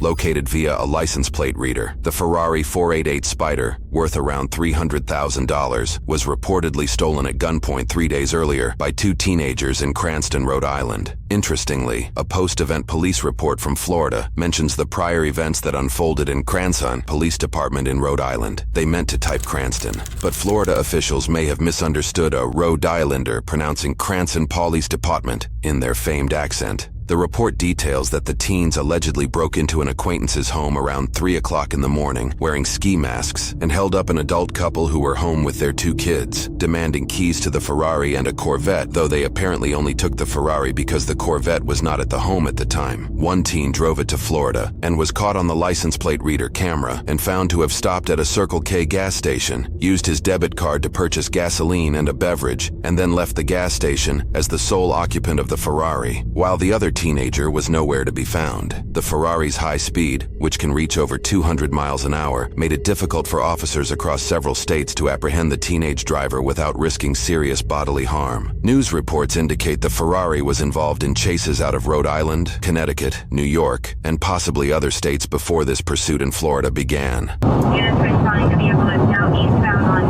Located via a license plate reader, the Ferrari 488 Spider, worth around $300,000, was reportedly stolen at gunpoint 3 days earlier by two teenagers in Cranston, Rhode Island. Interestingly, a post-event police report from Florida mentions the prior events that unfolded in Cranston Police Department in Rhode Island. They meant to type Cranston, but Florida officials may have misunderstood a Rhode Islander pronouncing Cranston Police Department in their famed accent. The report details that the teens allegedly broke into an acquaintance's home around 3 o'clock in the morning, wearing ski masks, and held up an adult couple who were home with their 2 kids, demanding keys to the Ferrari and a Corvette, though they apparently only took the Ferrari because the Corvette was not at the home at the time. One teen drove it to Florida and was caught on the license plate reader camera and found to have stopped at a Circle K gas station, used his debit card to purchase gasoline and a beverage, and then left the gas station as the sole occupant of the Ferrari, while the other teenager was nowhere to be found. The Ferrari's high speed, which can reach over 200 miles an hour, made it difficult for officers across several states to apprehend the teenage driver without risking serious bodily harm. News reports indicate the Ferrari was involved in chases out of Rhode Island, Connecticut, New York, and possibly other states before this pursuit in Florida began. Units responding to vehicle is now eastbound on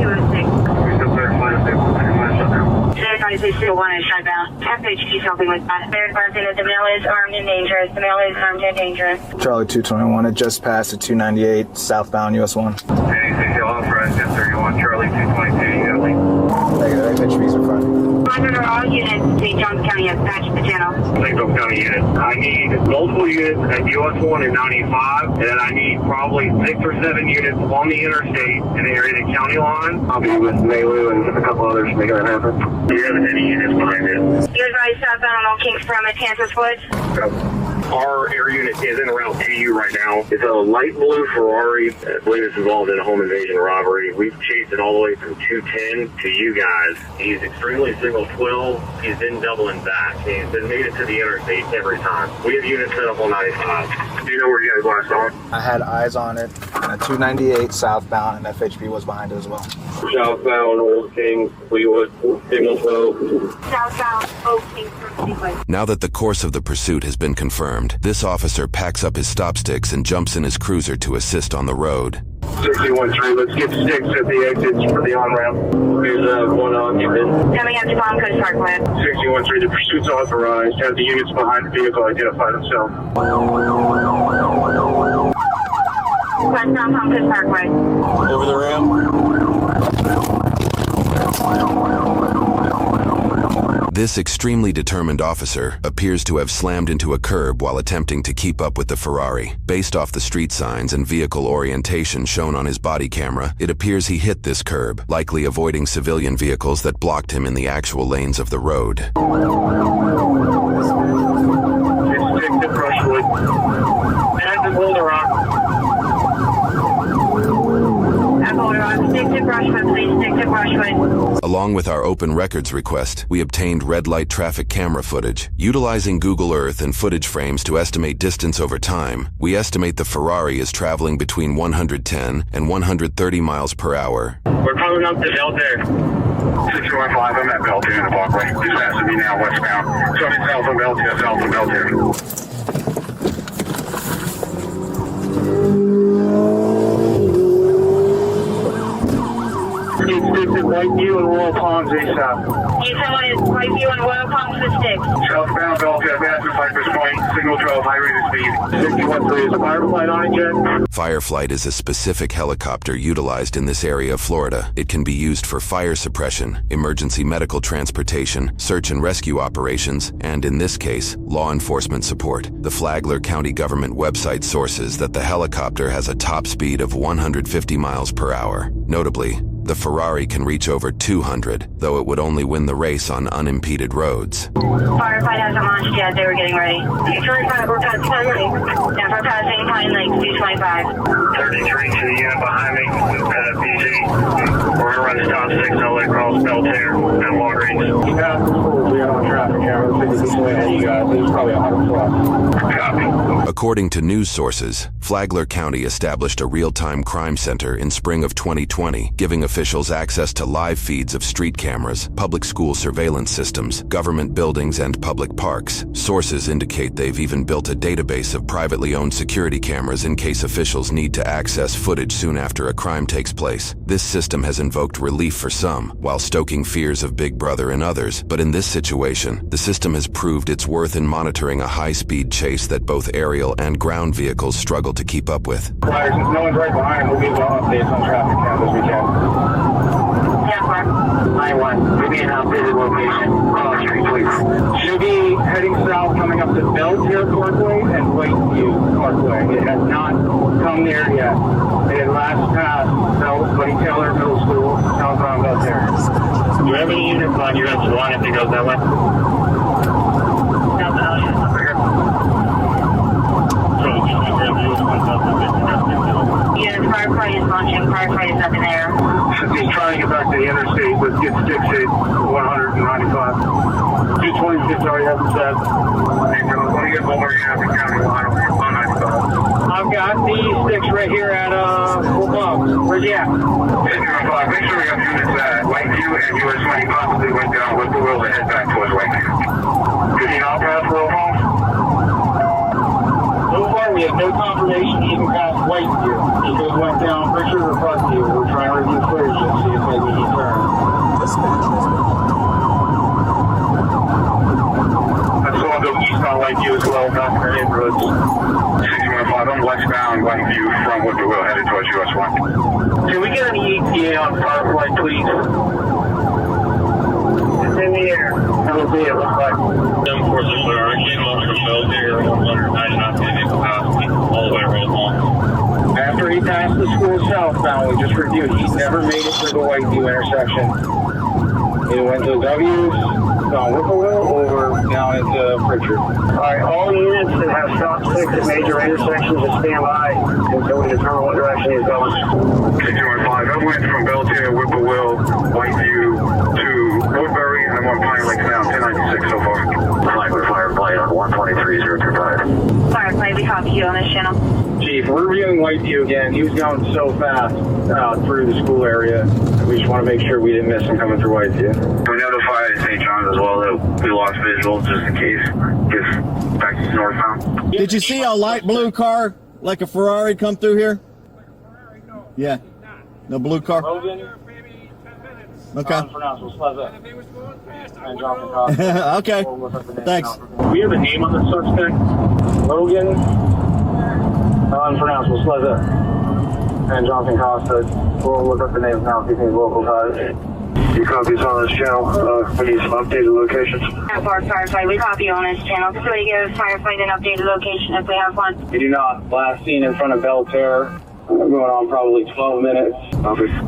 206. They still want to shut down. FHP's helping with that. They're advising that the male is armed and dangerous. The male is armed and dangerous. Charlie 221, it just passed at 298 southbound US 1. Anything authorized 1031, Charlie 222, Negative, FHP's in front. Monitor all units. St. Johns County has patched the channel. St. Johns County units. I need multiple units at US 1 and 95, and then I need probably 6 or 7 units on the interstate in the area of the county line. I'll be with Malu and a couple others making that happen. Do you have any units behind it? You advise southbound on Kings from at Kansas Woods. Our air unit is en route to you right now. It's a light blue Ferrari. I believe it's involved in a home invasion robbery. We've chased it all the way from 210 to you guys. He's extremely single twill. He's been doubling back. He's been made it to the interstate every time. We have units set up on 95. Do you know where you guys last saw him? I had eyes on it at 298 southbound, and FHP was behind it as well. Southbound Old King, Fleetwood, Signal 12. Southbound Oak Kings from Fleetwood. Now that the course of the pursuit has been confirmed, this officer packs up his stop sticks and jumps in his cruiser to assist on the road. 613, let's get sticks at the exits for the on-ramp. Here's one occupant. Coming up to Palm Coast Parkway. 613, the pursuit's authorized. Have the units behind the vehicle identify themselves. Westbound Palm Coast Parkway. Over the ramp. This extremely determined officer appears to have slammed into a curb while attempting to keep up with the Ferrari. Based off the street signs and vehicle orientation shown on his body camera, it appears he hit this curb, likely avoiding civilian vehicles that blocked him in the actual lanes of the road. Stick to Brushwood. And the Boulder Stick to Brushwood, please. Stick to Brushwood. Along with our open records request, we obtained red light traffic camera footage. Utilizing Google Earth and footage frames to estimate distance over time, we estimate the Ferrari is traveling between 110 and 130 miles per hour. We're coming up to Belter. 615, I'm at Belter in the Parkway. Just has to be now westbound. So it's south of Belter, south of Belter. It's Whiteview and Royal Palms ASAP. You said what is Whiteview and Royal Palms for sticks. Southbound Belter, Master Cypress Point, signal 12, high rated speed. 613 is a Firefly on it yet? Fireflight is a specific helicopter utilized in this area of Florida. It can be used for fire suppression, emergency medical transportation, search and rescue operations, and in this case, law enforcement support. The Flagler County government website sources that the helicopter has a top speed of 150 miles per hour. Notably, the Ferrari can reach over 200, though it would only win the race on unimpeded roads. Firefight hasn't launched yet. They were getting ready. 225, we're passing Pine Lake. Now we're passing Pine Lake, 225. 33 to the unit behind me, PG. We're going to run stop 6 all the way across Belter at Walgreens. Yeah, we are on traffic camera. This way, you guys. It's probably 100 plus. Copy. According to news sources, Flagler County established a real-time crime center in spring of 2020, giving officials access to live feeds of street cameras, public school surveillance systems, government buildings, and public parks. Sources indicate they've even built a database of privately owned security cameras in case officials need to access footage soon after a crime takes place. This system has invoked relief for some, while stoking fears of Big Brother in others, but in this situation, the system has proved its worth in monitoring a high-speed chase that both aerial and ground vehicles struggle to keep up with. Right, since no one's right behind, we'll give you updates on traffic count as we can. Yeah, Mark. 9-1. Give me an updated location. Cross Street, please. Should be heading south coming up to Beltier Parkway and Whiteview Parkway. It has not come there yet. It had last passed Buddy Taylor Middle School, southbound Beltier. Do you have any units on US1 if it goes that way? Yeah, firefight is launching. Firefight is up in there. Since he's trying to get back to the interstate, let's get sticks at 195. 226 already has it set. Hey, Joe, let me get one more traffic county line on 195. I've got these sticks right here at Fort Bumps. Where's he at? Hey, 05, make sure we have units at Whiteview and US1. He possibly went down with the wheel to head back towards Whiteview. Did he not pass Will Hall? So far, we have no confirmation he even passed Whiteview. He just went down Richard or Parkview. We're trying to review footage and see if maybe he turned. I saw him go east on Whiteview as well, back in the neighborhoods. 6105, I'm westbound Whiteview from Whippoorwill headed towards US1. Can we get an ETA on Firefly, please? It's in the air. That'll be it, looks like. 746 Ferrari came up from Beltier, 199 vehicle capacity, all the way around home. After he passed the school southbound, we just reviewed, he never made it through the Whiteview intersection. He went to W's, down Whippoorwill, or down into Pritchard. Alright, all units that have stop sticks at major intersections just stand by until we determine what direction he's going. 6105, I went from Beltier, Whippoorwill, Whiteview to Woodbury, and I'm on Pine Lake now, 1096 so far. Flagler Firefly on 123.025. Firefight, we copy you on this channel. Chief, we're reviewing Whiteview again. He was going so fast through the school area. We just want to make sure we didn't miss him coming through Whiteview. We notified St. John's as well that we lost visuals just in case gets back to northbound. Did you see a light blue car like a Ferrari come through here? Yeah. No blue car? Okay. Okay. Thanks. We have a name on the suspect. Logan. Unpronounceable. Sleza. And Jonathan Costa. We'll look up the names now if you think local ties. You copies on this channel. We need some updated locations. Firefight, we copy you on this channel. So we give Firefight an updated location if we have one. We do not. Last seen in front of Belterre. Going on probably 12 minutes.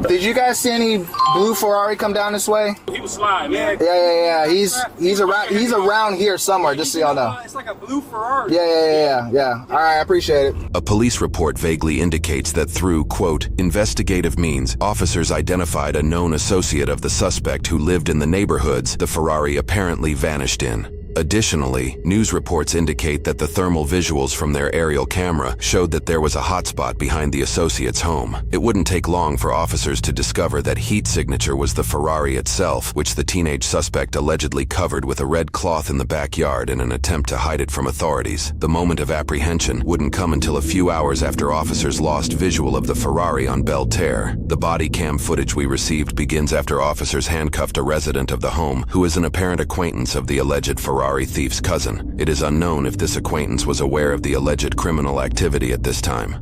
Did you guys see any blue Ferrari come down this way? He was sliding, man. Yeah. He's around here somewhere, just so y'all know. It's like a blue Ferrari. Yeah. All right, I appreciate it. A police report vaguely indicates that through, quote, investigative means, officers identified a known associate of the suspect who lived in the neighborhoods the Ferrari apparently vanished in. Additionally, news reports indicate that the thermal visuals from their aerial camera showed that there was a hotspot behind the associate's home. It wouldn't take long for officers to discover that heat signature was the Ferrari itself, which the teenage suspect allegedly covered with a red cloth in the backyard in an attempt to hide it from authorities. The moment of apprehension wouldn't come until a few hours after officers lost visual of the Ferrari on Belterre. The body cam footage we received begins after officers handcuffed a resident of the home who is an apparent acquaintance of the alleged Ferrari thief's cousin. It is unknown if this acquaintance was aware of the alleged criminal activity at this time.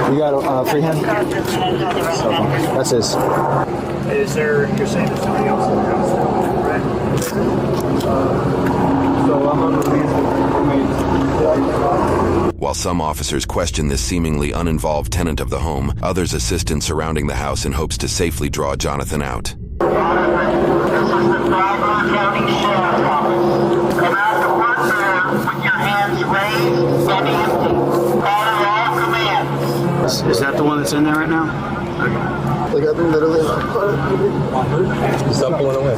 You got a free hand? That's his. Is there, you're saying there's somebody else in the house, right? So I'm going to While some officers question this seemingly uninvolved tenant of the home, others assist in surrounding the house in hopes to safely draw Jonathan out. This is the Flagler County Sheriff's Office. Come out to work there with your hands raised and empty. Follow all commands. Is that the one that's in there right now? Like, I think literally. stop pulling away.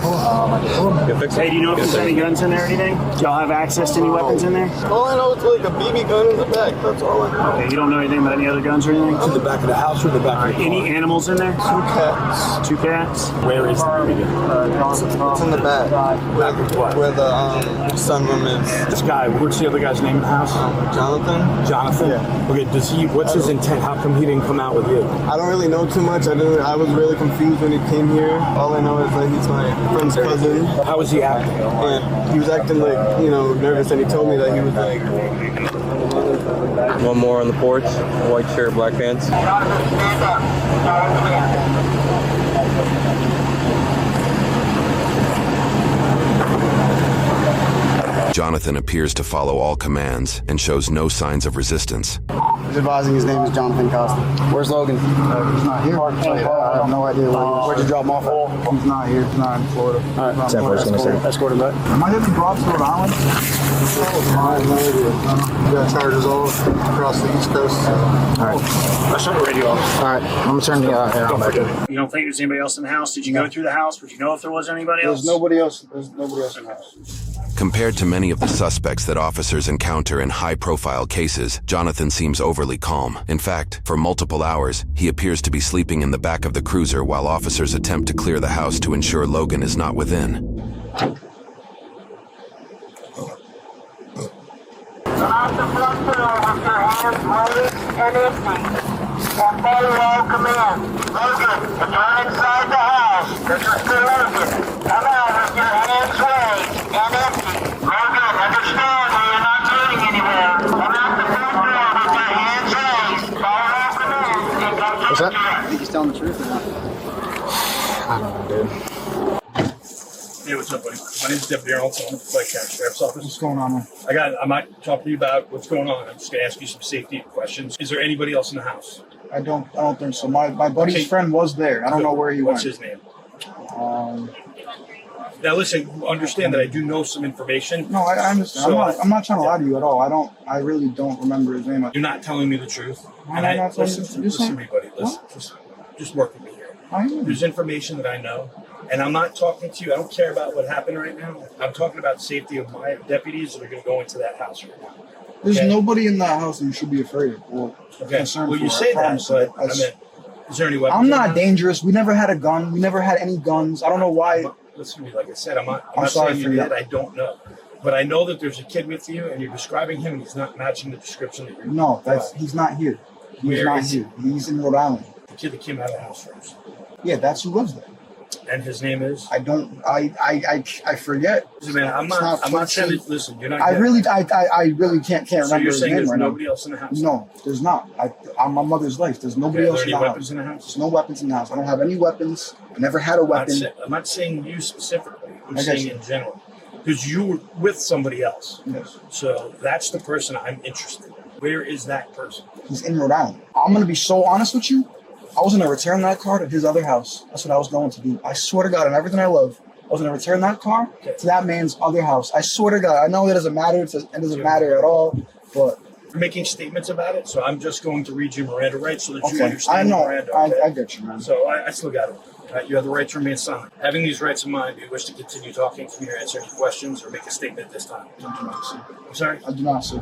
Hey, do you know if there's any guns in there or anything? Do y'all have access to any weapons in there? All I know is like a BB gun in the back. That's all I know. Okay, you don't know anything about any other guns or anything? To the back of the house or the back of the car? Any animals in there? 2 cats. 2 cats? Where is it? It's in the back. Where the sunroom is. This guy, what's the other guy's name in the house? Jonathan? Jonathan? Yeah. Okay, what's his intent? How come he didn't come out with you? I don't really know too much. I was really confused when he came here. All I know is that he's my friend's cousin. How was he acting? And he was acting like, nervous, and he told me that he was like... One more on the porch, white shirt, black pants. Jonathan, stand up. Jonathan appears to follow all commands and shows no signs of resistance. He's advising his name is Jonathan Costa. Where's Logan? He's not here. I have no idea where he is. Where'd you drop him off at? He's not here. He's not in Florida. All right, escort him back. Am I getting dropped to Rhode Island? I have no idea. We got charges all across the East Coast. All right. Let's shut the radio off. All right, I'm gonna turn the You don't think there's anybody else in the house? Did you go through the house? Would you know if there was anybody else? There's nobody else in the house. Compared to many of the suspects that officers encounter in high-profile cases, Jonathan seems overly calm. In fact, for multiple hours, he appears to be sleeping in the back of the cruiser while officers attempt to clear the house to ensure Logan is not within. Come out the front door with your hands raised and empty. And follow all commands. Logan, if you're inside the house, this is for Logan. Come out with your hands raised and empty. Logan, understand that you're not going anywhere. Come out the front door with your hands raised. Follow all commands and go to What's the that? I think he's telling the truth or not. I don't know, dude. Hey, what's up, buddy? My name's Deputy Arnold. I'm with the Sheriff's Office. What's going on, man? I might talk to you about what's going on. I'm just going to ask you some safety questions. Is there anybody else in the house? I don't think so. My buddy's friend was there. I don't know where he went. What's his name? Now, listen, understand that I do know some information. No, I understand. So, I'm not trying to lie to you at all. I really don't remember his name. You're not telling me the truth. I'm not telling you the truth. Listen to me, buddy. Listen, just work with me here. There's information that I know, and I'm not talking to you. I don't care about what happened right now. I'm talking about the safety of my deputies that are going to go into that house right now. There's nobody in that house that you should be afraid of or concerned Well, for. you say that, but I mean, is there any weapons? I'm not dangerous. We never had a gun. We never had any guns. I don't know why. Listen to me, like I said, I'm not sorry saying for you that. did. I don't know. But I know that there's a kid with you, and you're describing him, and he's not matching the description that you're No, he's not here. He's not here. He's in Rhode Island. The kid that came out of the house first. Yeah, that's who lives there. And his name is? I forget. Man, I'm not saying that, listen, you're not I really can't remember So you're his saying name there's right nobody now. else in the house? No, there's not. I'm my mother's life. There's nobody else in the house. Are there any weapons in the house? There's no weapons in the house. I don't have any weapons. I never had a weapon. I'm not saying you specifically. I'm saying in general. Because you were with somebody else. Yes. So that's the person I'm interested in. Where is that person? He's in Rhode Island. I'm going to be so honest with you. I was going to return that car to his other house. That's what I was going to do. I swear to God, on everything I love, I was going to return that car to that man's other house. I swear to God. I know it doesn't matter. It doesn't matter at all. But you're making statements about it, so I'm just going to read you Miranda rights so that you okay, understand I know. Miranda. Okay? I get you, man. So I still got it. You have the right to remain silent. Having these rights in mind, do you wish to continue talking to me or answer any questions or make a statement at this time? I do not, sir. I'm sorry? I do not, sir.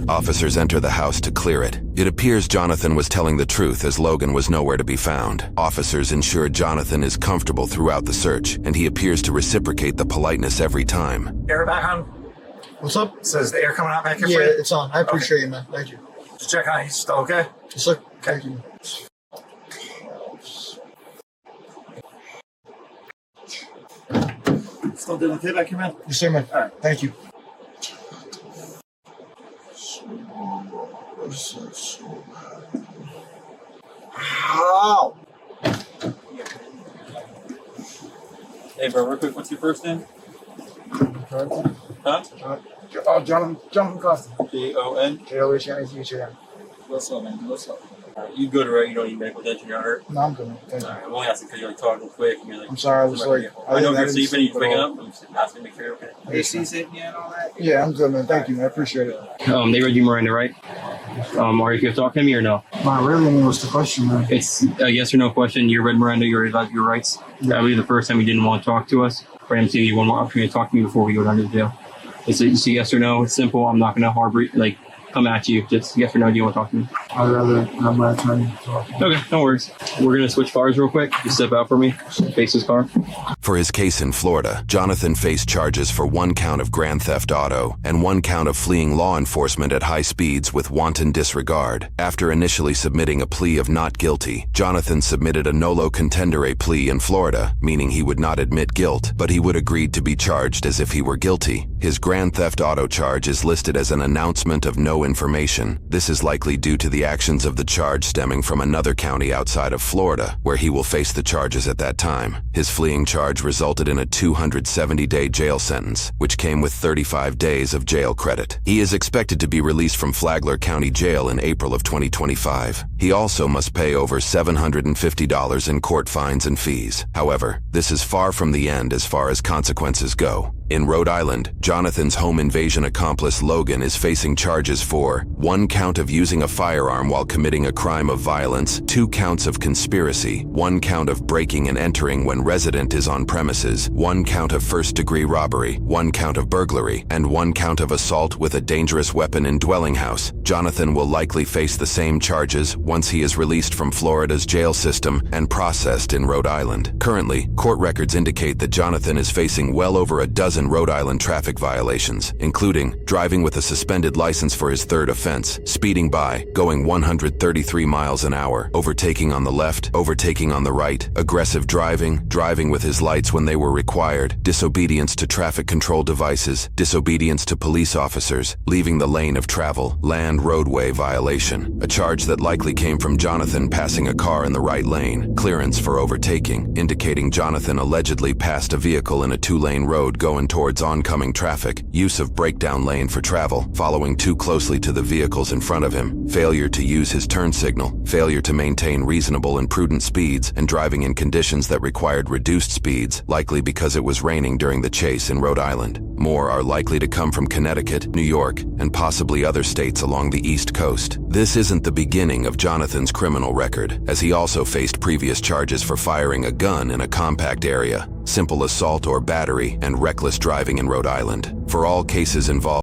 Officers enter the house to clear it. It appears Jonathan was telling the truth as Logan was nowhere to be found. Officers ensure Jonathan is comfortable throughout the search, and he appears to reciprocate the politeness every time. Air back on. What's up? Says the air coming out back here Yeah, for you? it's on. I appreciate you, man. Thank you. Just check on it. He's still okay? Yes, sir. Thank you. Still doing okay back here, man? Yes, sir, man. All right. Thank you. Ow! Hey, bro, real quick, what's your first name? Huh? Jonathan Costa. Jon? J-O-H-N-A-T-H-A-N. What's up, man? What's up? Alright, you good, right? You don't need medical attention, you're hurt? No, I'm good, man. Thank you. Alright, I'm only asking because you're like talking quick and you're like... I'm sorry, I was like... I know if you're didn't sleeping and sleep you're waking at up, I'm just asking to make sure you're okay. AC's hitting you and all that? Yeah, I'm good, man. Thank you, man. I appreciate it. They read you Miranda, right? Are you going to talk to me or no? Not really. I mean, what's the question, man? It's a yes or no question. You read Miranda, you read your rights. That would be the first time you didn't want to talk to us. For him to give you one more opportunity to talk to me before we go down to the jail. It's a yes or no. It's simple. I'm not going to harbor, come at you. Just yes or no. Do you want to talk to me? I'd rather have my attorney talk. Okay, no worries. We're going to switch cars real quick. Just step out for me. Face his car. For his case in Florida, Jonathan faced charges for 1 count of grand theft auto and 1 count of fleeing law enforcement at high speeds with wanton disregard. After initially submitting a plea of not guilty, Jonathan submitted a nolo contendere plea in Florida, meaning he would not admit guilt, but he would agree to be charged as if he were guilty. His grand theft auto charge is listed as an announcement of no information. This is likely due to the actions of the charge stemming from another county outside of Florida, where he will face the charges at that time. His fleeing charge resulted in a 270-day jail sentence, which came with 35 days of jail credit. He is expected to be released from Flagler County Jail in April of 2025. He also must pay over $750 in court fines and fees. However, this is far from the end as far as consequences go. In Rhode Island, Jonathan's home invasion accomplice Logan is facing charges for 1 count of using a firearm while committing a crime of violence, 2 counts of conspiracy, 1 count of breaking and entering when resident is on premises, 1 count of first-degree robbery, 1 count of burglary, and 1 count of assault with a dangerous weapon in dwelling house. Jonathan will likely face the same charges once he is released from Florida's jail system and processed in Rhode Island. Currently, court records indicate that Jonathan is facing well over a dozen Rhode Island traffic violations, including driving with a suspended license for his 3rd offense, speeding by, going 133 miles an hour, overtaking on the left, overtaking on the right, aggressive driving, driving with his lights when they were required, disobedience to traffic control devices, disobedience to police officers, leaving the lane of travel, land roadway violation, a charge that likely came from Jonathan passing a car in the right lane, clearance for overtaking, indicating Jonathan allegedly passed a vehicle in a 2-lane road going towards oncoming traffic, use of breakdown lane for travel, following too closely to the vehicles in front of him, failure to use his turn signal, failure to maintain reasonable and prudent speeds, and driving in conditions that required reduced speeds, likely because it was raining during the chase in Rhode Island. More are likely to come from Connecticut, New York, and possibly other states along the East Coast. This isn't the beginning of Jonathan's criminal record, as he also faced previous charges for firing a gun in a compact area, simple assault or battery, and reckless driving in Rhode Island. For all cases involved